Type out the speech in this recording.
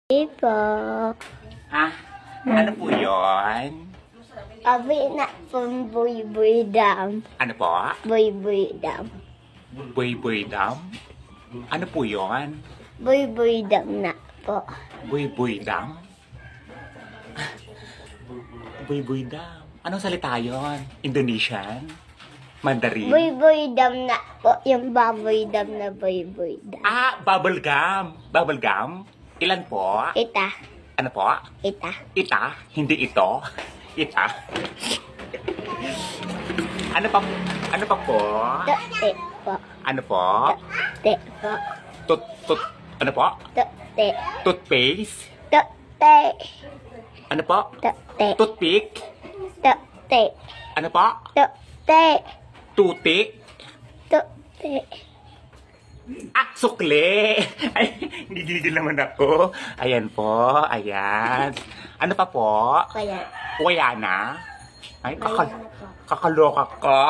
Po. Ha? Ano po yun? Abi na pong buy-buy dam. Ano po? Buy-buy dam. Buy-buy dam? Ano po yun? Buy-buy dam na po. Buy-buy dam? Buy-buy dam? Anong salita yun? Indonesian? Mandarin? Buy-buy dam na po. Yung baboy dam na buy-buy dam. Ah, bubble gum. Bubble gum? Ilan po? Ita. Ano po? Ita. Ita? Hindi ito? Ita? Ano pa po? Tote po. Ano po? Tote po. Ano po? Tote. Toothpaste? Tote. Ano po? Tote. Toothpick? Tote. Ano po? Tote. Tuti? Tote. Ah, sukli! Ay, gigigil naman ako. Ayan po, ayan. Ano pa po? Kaya. Wayana? Ay, Kaya na po. kakaloka ka.